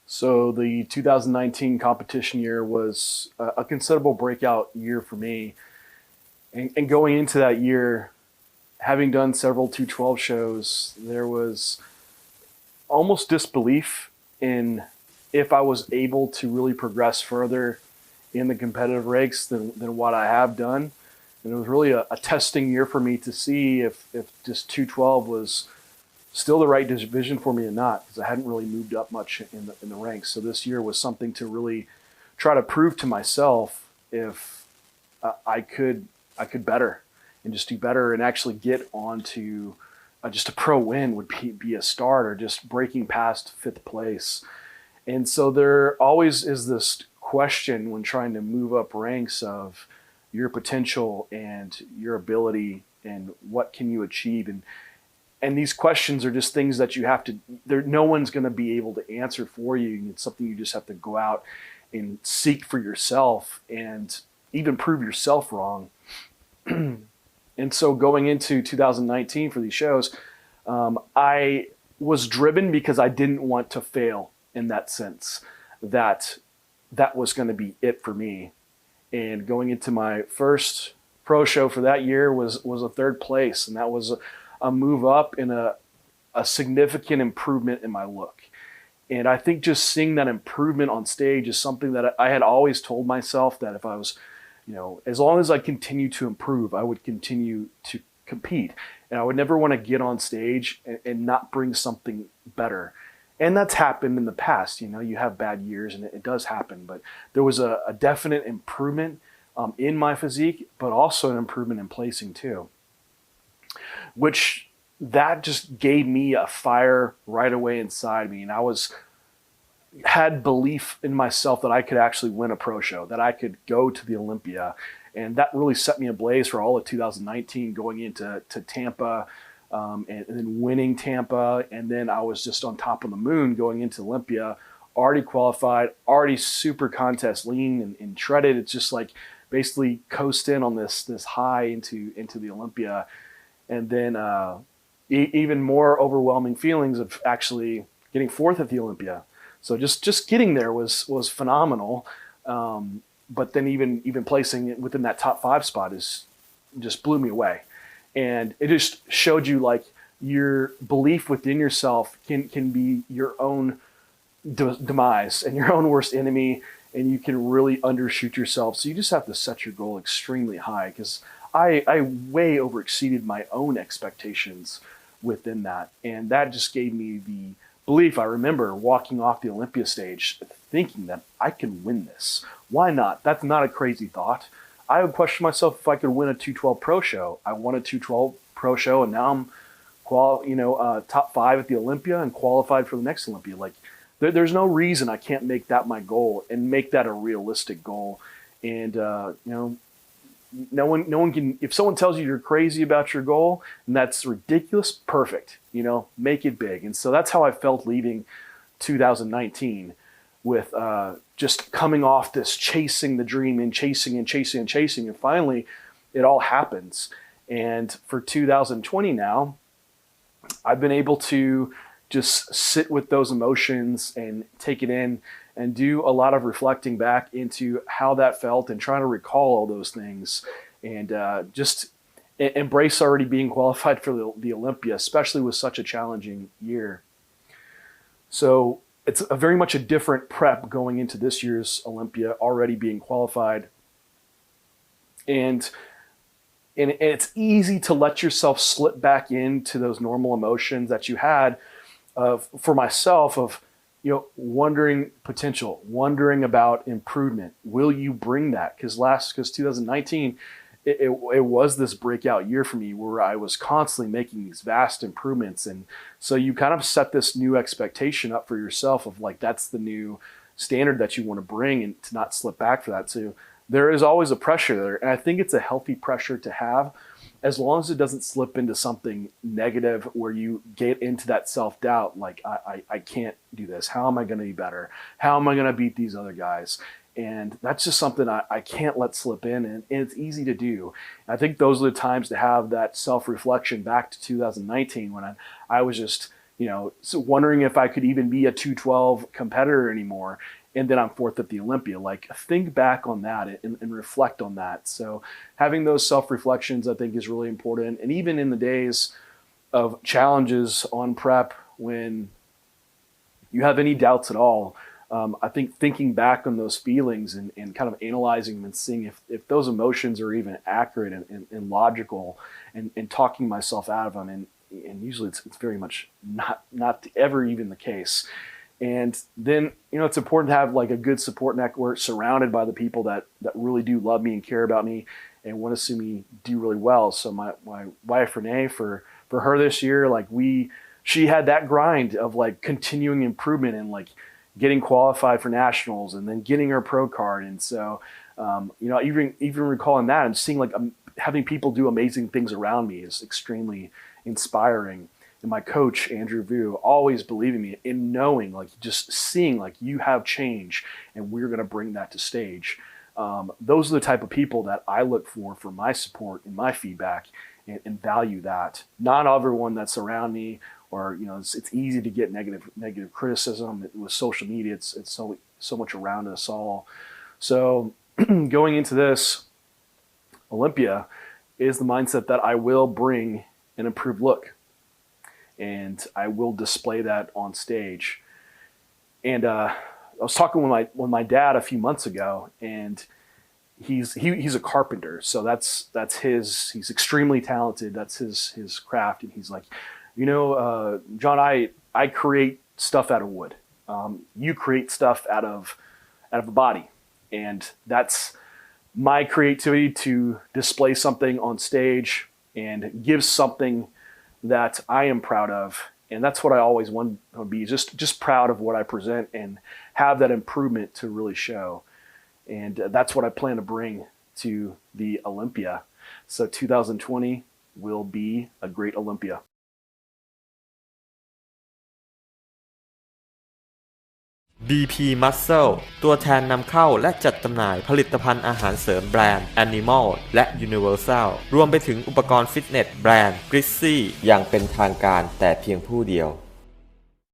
So the 2019 competition year was a considerable breakout year for me. And going into that year, having done several 212 shows, there was almost disbelief in if I was able to really progress further in the competitive ranks than what I have done. And it was really a testing year for me to see if just 212 was still the right division for me or not, because I hadn't really moved up much in the ranks. So this year was something to really try to prove to myself if I could better and just do better and actually get onto just a pro win would be a start, or just breaking past fifth place. And so there always is this question when trying to move up ranks of your potential and your ability and what can you achieve. And these questions are just things that you have to, no one's going to be able to answer for you. It's something you just have to go out and seek for yourself and even prove yourself wrong. And so going into 2019 for these shows, I was driven because I didn't want to fail in that sense, that was going to be it for me. And going into my first pro show for that year was a third place. And that was a move up and a significant improvement in my look. And I think just seeing that improvement on stage is something that I had always told myself that if I was, as long as I continue to improve, I would continue to compete. And I would never want to get on stage and not bring something better. And that's happened in the past. You have bad years and it does happen, but there was a definite improvement in my physique, but also an improvement in placing too, which that just gave me a fire right away inside me. And I had belief in myself that I could actually win a pro show, that I could go to the Olympia. And that really set me ablaze for all of 2019, going into Tampa, and then winning Tampa. And then I was just on top of the moon going into Olympia, already qualified, already super contest lean and shredded. It's just like basically coast in on this high into the Olympia. And then even more overwhelming feelings of actually getting fourth at the Olympia. So just getting there was phenomenal. But then even placing it within that top 5 spot just blew me away. And it just showed you like your belief within yourself can be your own demise and your own worst enemy, and you can really undershoot yourself. So you just have to set your goal extremely high, because I way over exceeded my own expectations within that. And that just gave me the belief. I remember walking off the Olympia stage thinking that I can win this. Why not? That's not a crazy thought. I would question myself if I could win a 212 pro show. I won a 212 pro show, and now I'm top 5 at the Olympia and qualified for the next Olympia. Like there's no reason I can't make that my goal and make that a realistic goal. And no one can, if someone tells you you're crazy about your goal and that's ridiculous, perfect, make it big. And so that's how I felt leaving 2019 with just coming off this chasing the dream and chasing. And finally it all happens. And for 2020 now, I've been able to just sit with those emotions and take it in and do a lot of reflecting back into how that felt and trying to recall all those things, and just embrace already being qualified for the Olympia, especially with such a challenging year. So it's very much a different prep going into this year's Olympia, already being qualified. And it's easy to let yourself slip back into those normal emotions that you had for myself of, wondering potential, wondering about improvement. Will you bring that? Because 2019, it was this breakout year for me where I was constantly making these vast improvements. And so you kind of set this new expectation up for yourself of like, that's the new standard that you want to bring, and to not slip back for that. So there is always a pressure there. And I think it's a healthy pressure to have, as long as it doesn't slip into something negative where you get into that self-doubt, like I can't do this. How am I going to be better? How am I going to beat these other guys? And that's just something I can't let slip in, and it's easy to do. I think those are the times to have that self-reflection back to 2019 when I was just so wondering if I could even be a 212 competitor anymore. And then I'm fourth at the Olympia. Like, think back on that and reflect on that. So having those self-reflections, I think, is really important. And even in the days of challenges on prep, when you have any doubts at all, I think thinking back on those feelings and kind of analyzing them and seeing if those emotions are even accurate and logical, and talking myself out of them. And usually it's very much not ever even the case. And then, it's important to have like a good support network surrounded by the people that really do love me and care about me and want to see me do really well. So my wife, Renee, for her this year, like she had that grind of like continuing improvement and like getting qualified for nationals and then getting her pro card. And so, even recalling that and seeing like having people do amazing things around me is extremely inspiring. And my coach, Andrew Vu, always believing me in knowing, like just seeing like you have change and we're going to bring that to stage. Those are the type of people that I look for my support and my feedback, and value that. Not everyone that's around me, or it's easy to get negative criticism with social media. It's so much around us all. So going into this Olympia is the mindset that I will bring an improved look, and I will display that on stage. And I was talking with my dad a few months ago, and he's a carpenter, so that's he's extremely talented. That's his craft. And he's like, John, I create stuff out of wood. You create stuff out of a body, and that's my creativity to display something on stage and give something that I am proud of. And that's what I always want to be, just proud of what I present and have that improvement to really show. And that's what I plan to bring to the Olympia. So 2020 will be a great Olympia. BP Muscle ตัวแทนนำเข้าและจัดจำหน่ายผลิตภัณฑ์อาหารเสริมแบรนด์ Animal และ Universal รวมไปถึงอุปกรณ์ฟิตเนสแบรนด์ Grizzly อย่างเป็นทางการแต่เพียงผู้เดียว